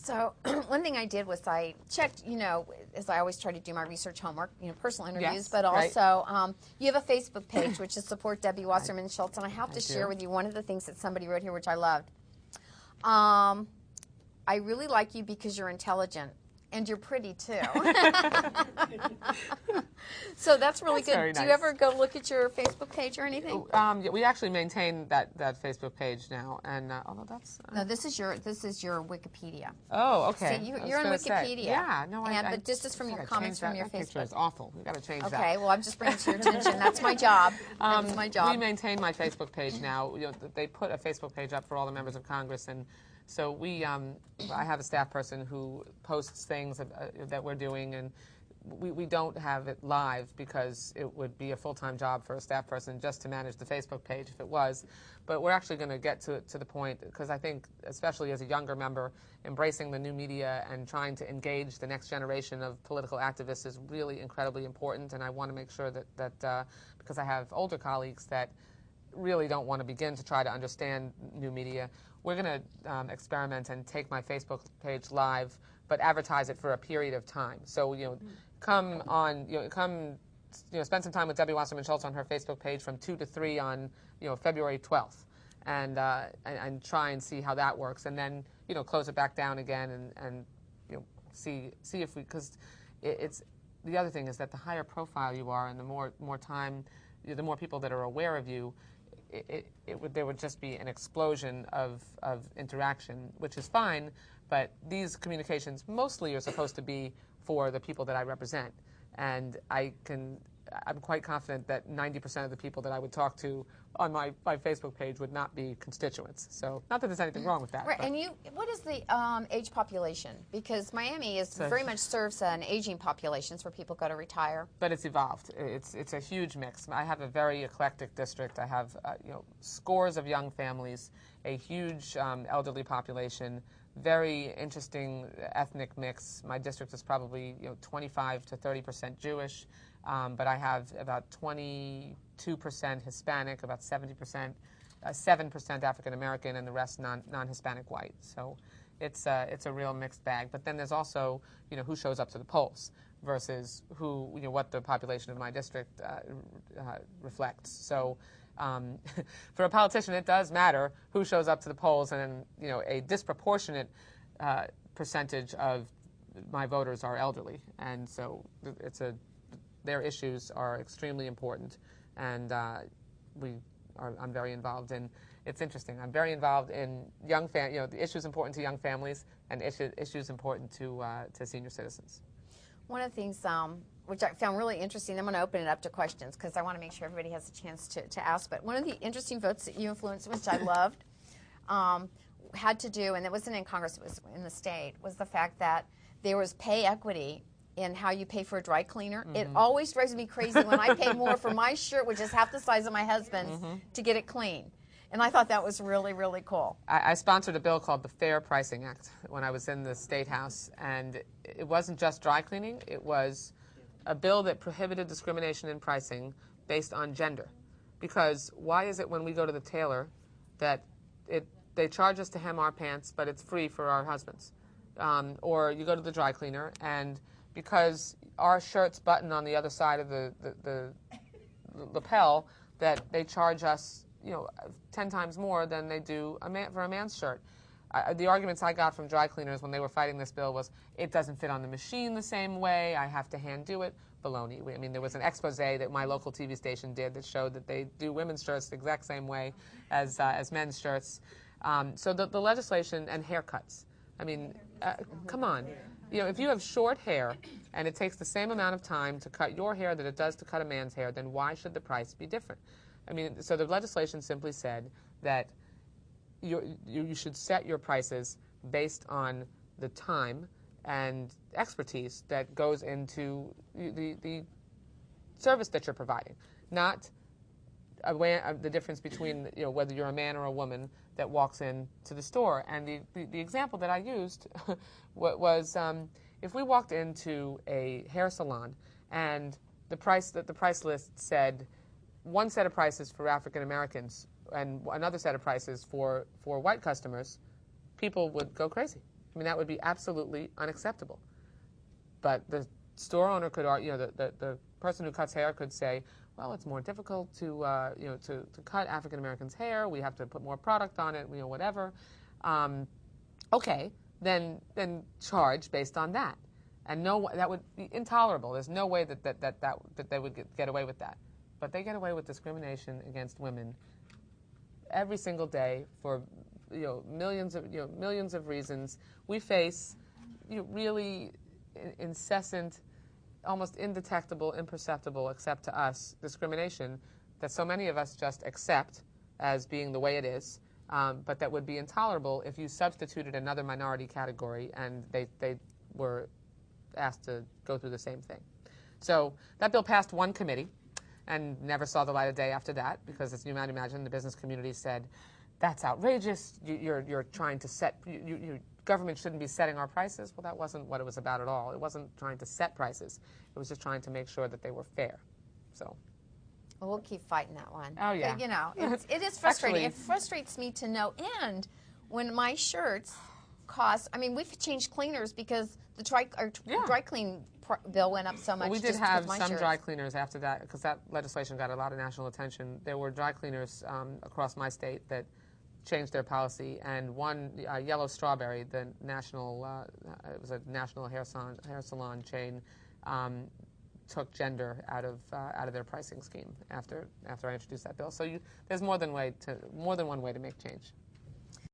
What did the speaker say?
So one thing I did was I checked, as I always try to do my research homework, personal interviews, yes, but also you have a Facebook page, which is Support Debbie Wasserman Schultz, and I have to share do. with you one of the things that somebody wrote here, which I loved. I really like you because you're intelligent. And you're pretty, too. So that's really good. Very Do nice. you ever go look at your Facebook page or anything? Yeah, we actually maintain that Facebook page now, and although that's No, this is your Wikipedia. oh, okay. So I was you're on gonna say, Wikipedia. yeah, no, but this is from your comments from your that picture Facebook. is awful. We got to change that. Okay, well, I'm just bringing it to your attention. That's my job. That's my job. We maintain my Facebook page now. They put a Facebook page up for all the members of Congress, and so I have a staff person who posts things that we're doing, and we don't have it live because it would be a full-time job for a staff person just to manage the Facebook page if it was. But we're actually going to get to the point, because I think, especially as a younger member, embracing the new media and trying to engage the next generation of political activists is really incredibly important, and I want to make sure that because I have older colleagues that really don't want to begin to try to understand new media, we're going to experiment and take my Facebook page live, but advertise it for a period of time. So, come spend some time with Debbie Wasserman Schultz on her Facebook page from 2 to 3 on, February 12th, and try and see how that works, and then, close it back down again, and see if we, because it's the other thing is that the higher profile you are, and the more time, the more people that are aware of you, there would just be an explosion of interaction, which is fine, but these communications mostly are supposed to be for the people that I represent. And I'm quite confident that 90% of the people that I would talk to on my Facebook page would not be constituents. So not that there's anything wrong with that. Right, and what is the age population? Because Miami very much serves an aging population, where people go to retire. But it's evolved. It's a huge mix. I have a very eclectic district. I have scores of young families, a huge elderly population, very interesting ethnic mix. My district is probably 25 to 30% Jewish. But I have about 22% Hispanic, about 7% African American, and the rest non-Hispanic white. So it's a real mixed bag. But then there's also who shows up to the polls versus what the population of my district reflects. So for a politician, it does matter who shows up to the polls, and a disproportionate percentage of my voters are elderly, and so their issues are extremely important, and I'm very involved in. It's interesting. I'm very involved in the issues important to young families, and issues important to senior citizens. One of the things which I found really interesting, I'm going to open it up to questions because I want to make sure everybody has a chance to ask. But one of the interesting votes that you influenced, which I loved, had to do, and it wasn't in Congress, it was in the state, was the fact that there was pay equity in how you pay for a dry cleaner. Mm-hmm. It always drives me crazy when I pay more for my shirt, which is half the size of my husband's, to get it clean. And I thought that was really, really cool. I sponsored a bill called the Fair Pricing Act when I was in the State House, and it wasn't just dry cleaning. It was a bill that prohibited discrimination in pricing based on gender. Because why is it when we go to the tailor that they charge us to hem our pants, but it's free for our husbands? Or you go to the dry cleaner, and because our shirts button on the other side of the lapel, that they charge us 10 times more than they do for a man's shirt. The arguments I got from dry cleaners when they were fighting this bill was, it doesn't fit on the machine the same way, I have to hand do it. Baloney. I mean, there was an expose that my local TV station did that showed that they do women's shirts the exact same way as men's shirts. So the legislation and haircuts. I mean, come on. If you have short hair and it takes the same amount of time to cut your hair that it does to cut a man's hair, then why should the price be different? I mean, so the legislation simply said that you should set your prices based on the time and expertise that goes into the service that you're providing, not the difference between whether you're a man or a woman that walks into the store. And the example that I used was if we walked into a hair salon and the price list said one set of prices for African Americans and another set of prices for white customers, people would go crazy. I mean, that would be absolutely unacceptable. But the store owner could, the person who cuts hair could say, well, it's more difficult to cut African Americans' hair. We have to put more product on it, whatever. Okay, then charge based on that. And no, that would be intolerable. There's no way that they would get away with that. But they get away with discrimination against women every single day for millions of reasons. We face really incessant, almost indetectable, imperceptible, except to us, discrimination that so many of us just accept as being the way it is, but that would be intolerable if you substituted another minority category and they were asked to go through the same thing. So that bill passed one committee and never saw the light of day after that, because as you might imagine, the business community said, that's outrageous, you're trying to set, government shouldn't be setting our prices. Well, that wasn't what it was about at all. It wasn't trying to set prices. It was just trying to make sure that they were fair. So. Well, we'll keep fighting that one. Oh, yeah. It is frustrating. Actually, it frustrates me to know. And when my shirts cost, I mean, we've changed cleaners because the dry clean bill went up so much. Well, we did have some dry cleaners after that, because that legislation got a lot of national attention. There were dry cleaners across my state that changed their policy, and one, Yellow Strawberry, the national, it was a national hair salon chain, took gender out of their pricing scheme after I introduced that bill. So there's more than one way to make change.